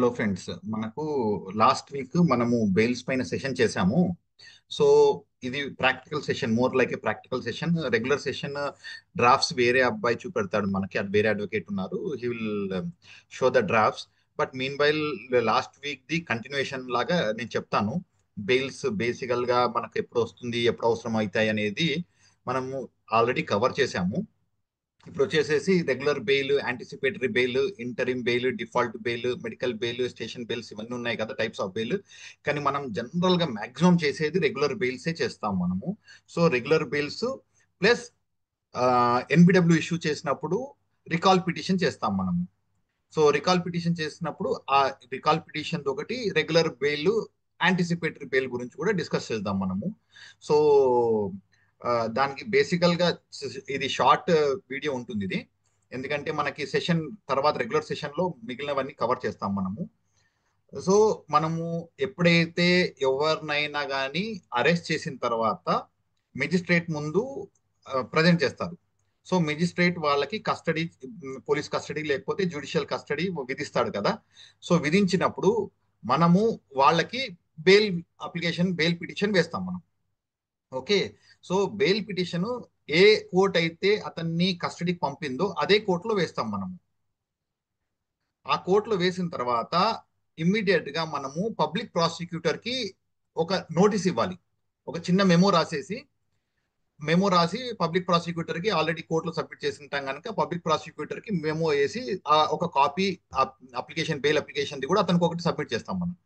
Hello friends, మనకు last week మనము bails పైన సెషన్ చేశాము. సో ఇది practical session, more like a practical session. Regular session drafts వేరే అబ్బాయి చూపెడతాడు మనకి, అది వేరే అడ్వకేట్ ఉన్నారు, he will show the drafts. But mean while last week the continuation లాగా నేను చెప్తాను. బెయిల్స్ బేసికల్ గా మనకు ఎప్పుడు వస్తుంది, ఎప్పుడు అవసరం అవుతాయి అనేది మనము ఆల్రెడీ కవర్ చేశాము. ఇప్పుడు వచ్చేసేసి regular bail, anticipatory bail, interim bail, default bail, medical bail, station bails, ఇవన్నీ ఉన్నాయి కదా టైప్స్ ఆఫ్ బెయిల్. కానీ మనం జనరల్ గా మాక్సిమం చేసేది రెగ్యులర్ బెయిల్సే చేస్తాం మనము. So regular bails plus NBW issue చేసినప్పుడు రికాల్ పిటిషన్ చేస్తాం మనము. సో రికాల్ పిటిషన్ చేసినప్పుడు ఆ రికాల్ పిటిషన్ ఒకటి రెగ్యులర్ బెయిల్, యాంటిసిపేటరీ బెయిల్ గురించి కూడా డిస్కస్ చేద్దాం మనము. సో దానికి బేసికల్ గా ఇది షార్ట్ వీడియో ఉంటుంది ఇది, ఎందుకంటే మనకి సెషన్ తర్వాత రెగ్యులర్ సెషన్ లో మిగిలినవన్నీ కవర్ చేస్తాం మనము. సో మనము ఎప్పుడైతే ఎవరినైనా కానీ అరెస్ట్ చేసిన తర్వాత మెజిస్ట్రేట్ ముందు ప్రజెంట్ చేస్తారు. సో మెజిస్ట్రేట్ వాళ్ళకి కస్టడీ, పోలీస్ కస్టడీ లేకపోతే జ్యుడిషియల్ కస్టడీ విధిస్తాడు కదా. సో విధించినప్పుడు మనము వాళ్ళకి బెయిల్ అప్లికేషన్, బెయిల్ పిటిషన్ వేస్తాం మనం. ఓకే. సో బెయిల్ పిటిషన్ ఏ కోర్ట్ అయితే అతన్ని కస్టడీకి పంపిందో అదే కోర్టులో వేస్తాం మనము. ఆ కోర్టులో వేసిన తర్వాత ఇమ్మీడియట్ గా మనము పబ్లిక్ ప్రాసిక్యూటర్ కి ఒక నోటీస్ ఇవ్వాలి. ఒక చిన్న మెమో రాసి పబ్లిక్ ప్రాసిక్యూటర్ కి ఆల్రెడీ కోర్టులో సబ్మిట్ చేసి ఉంటాం కనుక పబ్లిక్ ప్రాసిక్యూటర్ కి మెమో వేసి ఒక కాపీ అప్లికేషన్, బెయిల్ అప్లికేషన్ కూడా అతనికి ఒకటి సబ్మిట్ చేస్తాం మనం.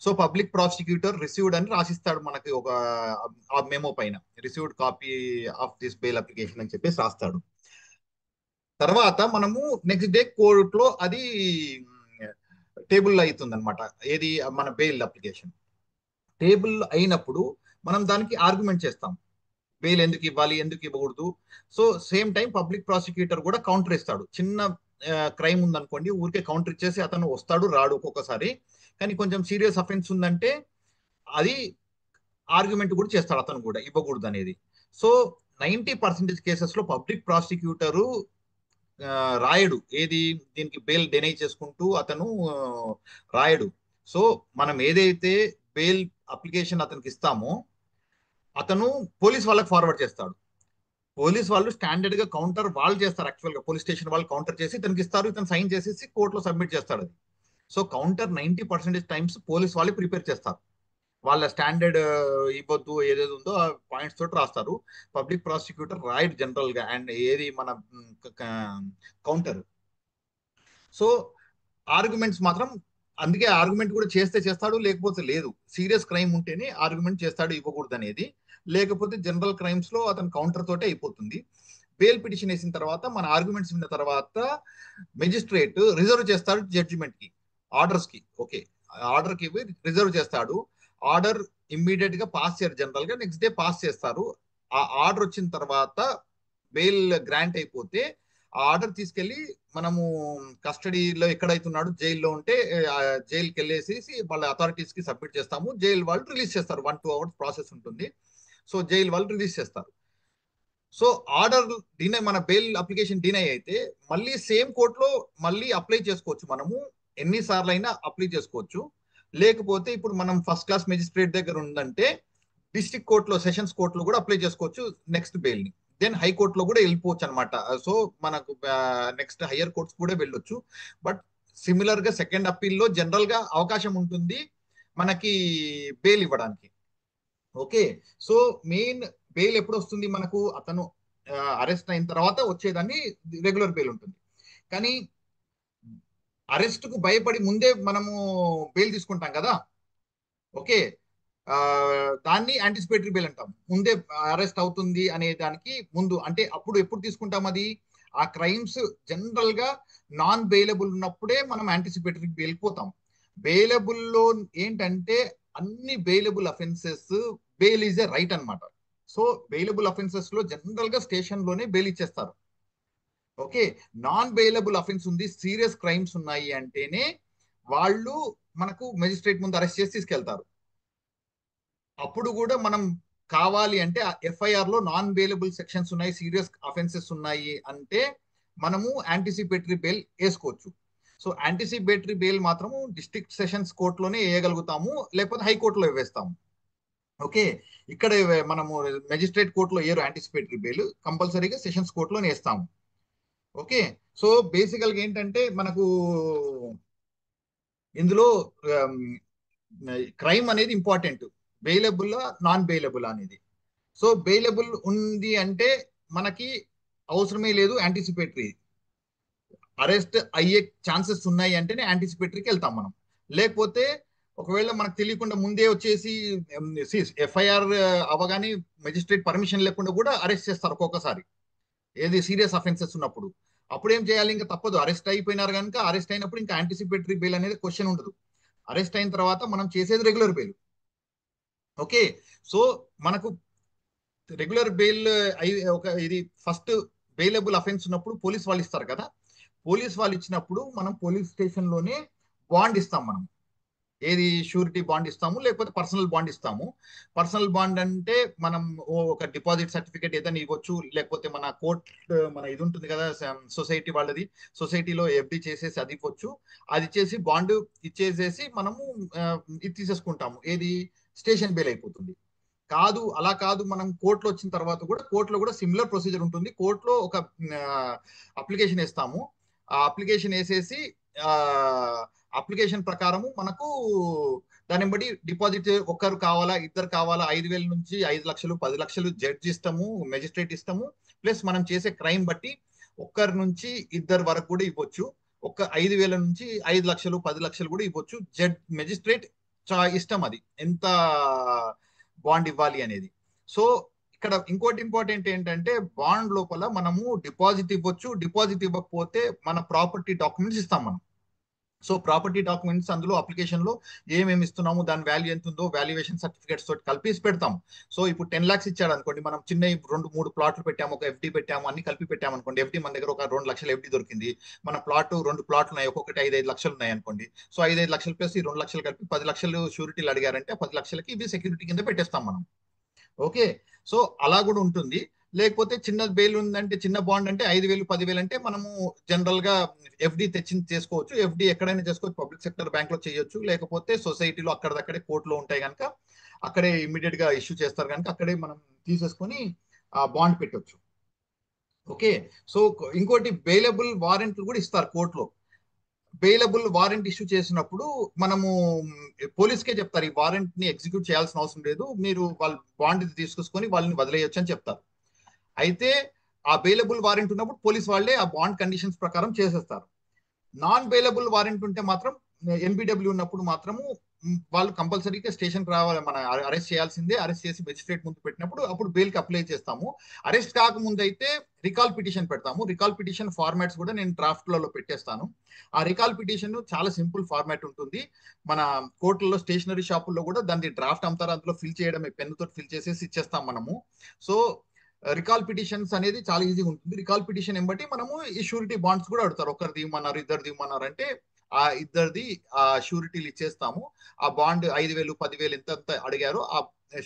సో పబ్లిక్ ప్రాసిక్యూటర్ రిసీవ్డ్ అని రాసిస్తాడు మనకి ఒక ఆ మెమో పైన, received copy of this bail application అని చెప్పేసి రాస్తాడు. తర్వాత మనము నెక్స్ట్ డే కోర్టులో అది టేబుల్ అవుతుంది అనమాట. ఏది మన బెయిల్ అప్లికేషన్ టేబుల్ అయినప్పుడు మనం దానికి ఆర్గ్యుమెంట్ చేస్తాం, బెయిల్ ఎందుకు ఇవ్వాలి, ఎందుకు ఇవ్వకూడదు. So same time public prosecutor కూడా కౌంటర్ ఇస్తాడు. చిన్న క్రైమ్ ఉందనుకోండి, ఊరికే కౌంటర్ ఇచ్చేసి అతను వస్తాడు, రాడు ఒక్కొక్కసారి. కానీ కొంచెం సీరియస్ అఫెన్స్ ఉందంటే అది ఆర్గ్యుమెంట్ కూడా చేస్తాడు అతను కూడా, ఇవ్వకూడదు అనేది. సో 90% కేసెస్ లో పబ్లిక్ ప్రాసిక్యూటరు రాయడు, ఏది దీనికి బెయిల్ డినై చేసుకుంటూ అతను రాయడు. సో మనం ఏదైతే బెయిల్ అప్లికేషన్ అతనికి ఇస్తామో అతను పోలీస్ వాళ్ళకి ఫార్వర్డ్ చేస్తాడు. పోలీస్ వాళ్ళు స్టాండర్డ్ గా కౌంటర్ వాళ్ళు చేస్తారు, యాక్చువల్ గా పోలీస్ స్టేషన్ వాళ్ళు కౌంటర్ చేసి ఇతనికి ఇస్తారు, ఇతను సైన్ చేసేసి కోర్టులో సబ్మిట్ చేస్తాడు అది. సో కౌంటర్ 90% టైమ్స్ పోలీస్ వాళ్ళు ప్రిపేర్ చేస్తారు. వాళ్ళ స్టాండర్డ్ ఇవ్వద్దు ఏదేది ఉందో ఆ పాయింట్స్ తోటి రాస్తారు. పబ్లిక్ ప్రాసిక్యూటర్ రాయడ్ జనరల్ గా, అండ్ ఏది మన కౌంటర్. సో ఆర్గ్యుమెంట్స్ మాత్రం, అందుకే ఆర్గ్యుమెంట్ కూడా చేస్తే చేస్తాడు, లేకపోతే లేదు. సీరియస్ క్రైమ్ ఉంటేనే ఆర్గ్యుమెంట్ చేస్తాడు, ఇవ్వకూడదు అనేది. లేకపోతే జనరల్ క్రైమ్స్ లో అతను కౌంటర్ తోటే అయిపోతుంది. బెయిల్ పిటిషన్ వేసిన తర్వాత మన ఆర్గ్యుమెంట్స్ విన్న తర్వాత మెజిస్ట్రేట్ రిజర్వ్ చేస్తాడు జడ్జిమెంట్ కి, ఆర్డర్స్ కి. ఓకే, ఆర్డర్ కి రిజర్వ్ చేస్తాడు. ఆర్డర్ ఇమ్మీడియట్ గా పాస్ చేయరు, జనరల్ గా నెక్స్ట్ డే పాస్ చేస్తారు. ఆ ఆర్డర్ వచ్చిన తర్వాత బెయిల్ గ్రాంట్ అయిపోతే ఆ ఆర్డర్ తీసుకెళ్లి మనము కస్టడీలో ఎక్కడైతున్నాడు, జైల్లో ఉంటే జైలుకి వెళ్ళేసి వాళ్ళ అథారిటీస్ కి సబ్మిట్ చేస్తాము. జైలు వాళ్ళు రిలీజ్ చేస్తారు, 1-2 అవర్స్ ప్రాసెస్ ఉంటుంది. సో జైలు వాళ్ళు రిలీజ్ చేస్తారు. సో ఆర్డర్ డినై, మన బెయిల్ అప్లికేషన్ డినై అయితే మళ్ళీ సేమ్ కోర్టులో మళ్ళీ అప్లై చేసుకోవచ్చు మనము, ఎన్నిసార్లు అయినా అప్లై చేసుకోవచ్చు. లేకపోతే ఇప్పుడు మనం ఫస్ట్ క్లాస్ మెజిస్ట్రేట్ దగ్గర ఉందంటే డిస్ట్రిక్ట్ కోర్టులో, సెషన్స్ కోర్టులో కూడా అప్లై చేసుకోవచ్చు నెక్స్ట్ బెయిల్ ని. దెన్ హైకోర్టులో కూడా వెళ్ళిపోవచ్చు అనమాట. సో మనకు నెక్స్ట్ హయ్యర్ కోర్ట్స్ కూడా వెళ్ళొచ్చు. బట్ సిమిలర్ గా సెకండ్ అప్పీల్ లో జనరల్ గా అవకాశం ఉంటుంది మనకి బెయిల్ ఇవ్వడానికి. ఓకే. సో మెయిన్ బెయిల్ ఎప్పుడు వస్తుంది మనకు, అతను అరెస్ట్ అయిన తర్వాత వచ్చేదాన్ని రెగ్యులర్ బెయిల్ ఉంటుంది. కానీ అరెస్ట్ కు భయపడి ముందే మనము బెయిల్ తీసుకుంటాం కదా. ఓకే. ఆ దాన్ని యాంటిసిపేటరీ బెయిల్ అంటాం. ముందే అరెస్ట్ అవుతుంది అనే దానికి ముందు, అంటే అప్పుడు ఎప్పుడు తీసుకుంటాం అది, ఆ క్రైమ్స్ జనరల్ గా నాన్ బెయిలబుల్ ఉన్నప్పుడే మనం యాంటిసిపేటరీ బెయిల్ పోతాం. బెయిలబుల్ లో ఏంటంటే అన్ని bailable offences bail is a right అనమాట. సో బెయిలబుల్ అఫెన్సెస్ లో జనరల్ గా స్టేషన్ లోనే బెయిల్ ఇచ్చేస్తారు. ఓకే. నాన్ బెయిలబుల్ అఫెన్స్ ఉంది, సీరియస్ క్రైమ్స్ ఉన్నాయి అంటేనే వాళ్ళు మనకు మెజిస్ట్రేట్ ముందు అరెస్ట్ చేసి తీసుకెళ్తారు. అప్పుడు కూడా మనం కావాలి అంటే ఎఫ్ఐఆర్ లో నాన్ బెయిలబుల్ సెక్షన్స్ ఉన్నాయి, సీరియస్ అఫెన్సెస్ ఉన్నాయి అంటే మనము యాంటిసిపేటరీ బెయిల్ వేసుకోవచ్చు. సో యాంటిసిపేటరీ బెయిల్ మాత్రము డిస్ట్రిక్ట్ సెషన్స్ కోర్టులోనే వేయగలుగుతాము, లేకపోతే హైకోర్టులో వేస్తాము. ఓకే, ఇక్కడ మనము మెజిస్ట్రేట్ కోర్టులో వేయరు యాంటిసిపేటరీ బెయిల్, కంపల్సరీగా సెషన్స్ కోర్టులోనే వేస్తాము. ఓకే, సో బేసికల్గా ఏంటంటే మనకు ఇందులో క్రైమ్ అనేది ఇంపార్టెంట్, బెయిలబుల్ నాన్ బెయిలబుల్ అనేది. సో బెయిలబుల్ ఉంది అంటే మనకి అవసరమే లేదు యాంటిసిపేటరీ, అరెస్ట్ అయ్యే ఛాన్సెస్ ఉన్నాయి అంటేనే యాంటిసిపేటరీకి వెళ్తాం మనం. లేకపోతే ఒకవేళ మనకు తెలియకుండా ముందే వచ్చేసి ఎఫ్ఐఆర్ అవగానే మెజిస్ట్రేట్ పర్మిషన్ లేకుండా కూడా అరెస్ట్ చేస్తారు ఒక్కొక్కసారి, ఏది సీరియస్ అఫెన్సెస్ ఉన్నప్పుడు. అప్పుడు ఏం చేయాలి, ఇంకా తప్పదు, అరెస్ట్ అయిపోయినారు కనుక. అరెస్ట్ అయినప్పుడు ఇంకా యాంటిసిపేటరీ బెయిల్ అనేది క్వశ్చన్ ఉండదు. అరెస్ట్ అయిన తర్వాత మనం చేసేది రెగ్యులర్ బెయిల్. ఓకే, సో మనకు రెగ్యులర్ బెయిల్ ఒక ఇది ఫస్ట్ బెయిలబుల్ అఫెన్స్ ఉన్నప్పుడు పోలీస్ వాళ్ళు ఇస్తారు కదా, పోలీస్ వాళ్ళు ఇచ్చినప్పుడు మనం పోలీస్ స్టేషన్ లోనే బాండ్ ఇస్తాం మనం. ఏది షూరిటీ బాండ్ ఇస్తాము, లేకపోతే పర్సనల్ బాండ్ ఇస్తాము. పర్సనల్ బాండ్ అంటే మనం ఒక డిపాజిట్ సర్టిఫికేట్ ఏదైనా ఇవ్వచ్చు, లేకపోతే మన కోర్ట్ మన ఇది ఉంటుంది కదా సొసైటీ వాళ్ళది, సొసైటీలో ఎఫ్డి చేసేసి అది ఇవ్వచ్చు. అది ఇచ్చేసి బాండ్ ఇచ్చేసేసి మనము ఇది తీసేసుకుంటాము, ఏది స్టేషన్ బెయిల్ అయిపోతుంది. కాదు, అలా కాదు, మనం కోర్టులో వచ్చిన తర్వాత కూడా కోర్టులో కూడా సిమిలర్ ప్రొసీజర్ ఉంటుంది. కోర్టులో ఒక అప్లికేషన్ వేస్తాము. ఆ అప్లికేషన్ వేసేసి ఆ అప్లికేషన్ ప్రకారము మనకు దాన్ని బట్టి డిపాజిట్ ఒక్కరు కావాలా ఇద్దరు కావాలా, 5,000 నుంచి 5 లక్షలు 10 లక్షలు జడ్జి ఇస్తాము, మెజిస్ట్రేట్ ఇస్తాము. ప్లస్ మనం చేసే క్రైమ్ బట్టి ఒక్కరి నుంచి ఇద్దరు వరకు కూడా ఇవ్వచ్చు. ఒక 5,000 నుంచి 5 లక్షలు 10 లక్షలు కూడా ఇవ్వచ్చు. మెజిస్ట్రేట్ ఇష్టం అది ఎంత బాండ్ ఇవ్వాలి అనేది. సో ఇక్కడ ఇంకోటి ఇంపార్టెంట్ ఏంటంటే బాండ్ లోపల మనము డిపాజిట్ ఇవ్వచ్చు, డిపాజిట్ ఇవ్వకపోతే మన ప్రాపర్టీ డాక్యుమెంట్స్ ఇస్తాం మనం. సో ప్రాపర్టీ డాక్యుమెంట్స్ అందులో అప్లికేషన్ లో ఏమేమి ఇస్తున్నాము, దాని వాల్యూ ఎంత ఉందో వాల్యుయేషన్ సర్టిఫికేట్స్ తోటి కలిపి పెడతాం. సో ఇప్పుడు 10 lakhs ఇచ్చాడు అనుకోండి, మనం చిన్న 2-3 ప్లాట్లు పెట్టాము, ఒక ఎఫ్డి పెట్టాము, అన్ని కలిపి పెట్టాము అనుకోండి. ఎఫ్డి మన దగ్గర ఒక 2 లక్షల ఎఫ్డి దొరికింది, మన ప్లాట్ 2 ప్లాట్లు ఉన్నాయి, ఒక్కొక్కటి 5-5 లక్షలు ఉన్నాయి అనుకోండి. సో 5-5 లక్షలు ప్లస్ ఈ 2 లక్షలు కలిపి 10 లక్షలు షూరిటీలు అడిగారంటే 10 లక్షలకి ఇవి సెక్యూరిటీ కింద పెట్టేస్తాం మనం. ఓకే, సో అలా కూడా ఉంటుంది. లేకపోతే చిన్న బెయిల్ ఉందంటే, చిన్న బాండ్ అంటే 5,000 10,000 అంటే మనము జనరల్ గా ఎఫ్డి తెచ్చి చేసుకోవచ్చు. ఎఫ్డి ఎక్కడైనా చేసుకోవచ్చు, పబ్లిక్ సెక్టర్ బ్యాంక్ లో చేయొచ్చు, లేకపోతే సొసైటీలో అక్కడక్కడే కోర్టులో ఉంటాయి కనుక అక్కడే ఇమ్మీడియట్ గా ఇష్యూ చేస్తారు కనుక అక్కడే మనం తీసేసుకొని ఆ బాండ్ పెట్టొచ్చు. ఓకే, సో ఇంకోటి బెయిలబుల్ వారెంట్లు కూడా ఇస్తారు కోర్టులో. బెయిలబుల్ వారెంట్ ఇష్యూ చేసినప్పుడు మనము పోలీస్కే చెప్తారు, ఈ వారెంట్ ని ఎగ్జిక్యూట్ చేయాల్సిన అవసరం లేదు, మీరు వాళ్ళు బాండ్ తీసుకొసుకొని వాళ్ళని వదిలేయొచ్చు అని చెప్తారు. అయితే ఆ బెయిలబుల్ వారెంట్ ఉన్నప్పుడు పోలీస్ వాళ్ళే ఆ బాండ్ కండిషన్స్ ప్రకారం చేసేస్తారు. నాన్ బెయిలబుల్ వారెంట్ ఉంటే మాత్రం ఎన్బిడబ్ల్యూ ఉన్నప్పుడు మాత్రము వాళ్ళు కంపల్సరీగా స్టేషన్కి రావాలి, మన అరెస్ట్ చేయాల్సిందే. అరెస్ట్ చేసి మెజిస్ట్రేట్ ముందు పెట్టినప్పుడు అప్పుడు బెయిల్కి అప్లై చేస్తాము. అరెస్ట్ కాకముందు అయితే రికాల్ పిటిషన్ పెడతాము. రికాల్ పిటిషన్ ఫార్మాట్స్ కూడా నేను డ్రాఫ్ట్లలో పెట్టేస్తాను. ఆ రికాల్ పిటిషన్ చాలా సింపుల్ ఫార్మాట్ ఉంటుంది. మన కోర్టుల్లో స్టేషనరీ షాపుల్లో కూడా దాన్ని డ్రాఫ్ట్ అమ్ముతారు, అందులో ఫిల్ చేయడమే, పెన్నుతో ఫిల్ చేసేసి ఇచ్చేస్తాం మనము. సో రికాల్ పిటిషన్స్ అనేది చాలా ఈజీగా ఉంటుంది. రికాల్ పిటిషన్ ఏం బట్టి మనము ఈ షూరిటీ బాండ్స్ కూడా అడుగుతారు, ఒకరిది ఇవ్వమన్నారు ఇద్దరిది ఇవ్వమన్నారు అంటే ఆ ఇద్దరిది ఆ షూరిటీలు ఇచ్చేస్తాము. ఆ బాండ్ 5,000 10,000 ఎంత అడిగారో ఆ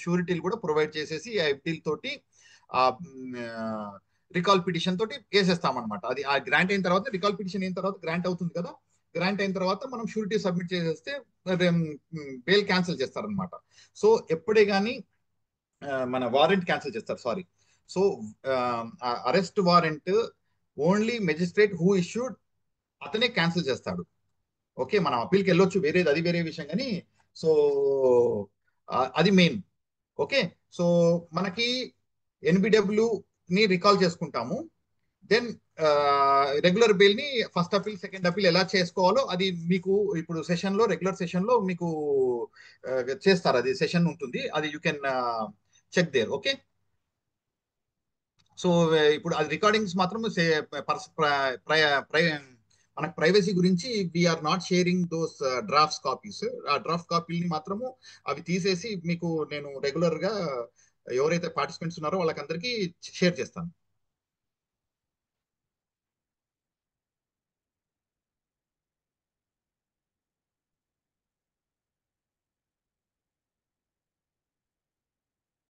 షూరిటీలు కూడా ప్రొవైడ్ చేసేసి ఆ ఎఫ్డీల్ తోటి ఆ రికాల్ పిటిషన్ తోటి వేసేస్తాం అనమాట. అది ఆ గ్రాంట్ అయిన తర్వాత, రికాల్ పిటిషన్ అయిన తర్వాత గ్రాంట్ అవుతుంది కదా, గ్రాంట్ అయిన తర్వాత మనం షూరిటీ సబ్మిట్ చేసేస్తే బెయిల్ క్యాన్సిల్ చేస్తారనమాట. సో ఎప్పుడే కానీ మన వారెంట్ క్యాన్సిల్ చేస్తారు, sorry. So arrest warrant only magistrate who issued అతనే క్యాన్సిల్ చేస్తాడు. ఓకే, మనం అప్పీల్కి వెళ్ళొచ్చు, వేరేది అది వేరే విషయం కానీ. సో అది మెయిన్. ఓకే, సో మనకి ఎన్బిడబ్ల్యూ ని రికాల్ చేసుకుంటాము. దెన్ రెగ్యులర్ బెయిల్ ని ఫస్ట్ అపీల్ సెకండ్ అపీల్ ఎలా చేసుకోవాలో అది మీకు ఇప్పుడు సెషన్ లో, రెగ్యులర్ సెషన్ లో మీకు చేస్తారు, అది సెషన్ ఉంటుంది, అది you can check there. Okay, so ఇప్పుడు అది రికార్డింగ్స్ మాత్రం మనకు ప్రైవసీ గురించి we are not sharing those drafts copies. ఆ డ్రాఫ్ట్ కాపీని మాత్రము అవి తీసేసి మీకు నేను రెగ్యులర్ గా ఎవరైతే పార్టిసిపెంట్స్ ఉన్నారో వాళ్ళకందరికీ షేర్ చేస్తాను.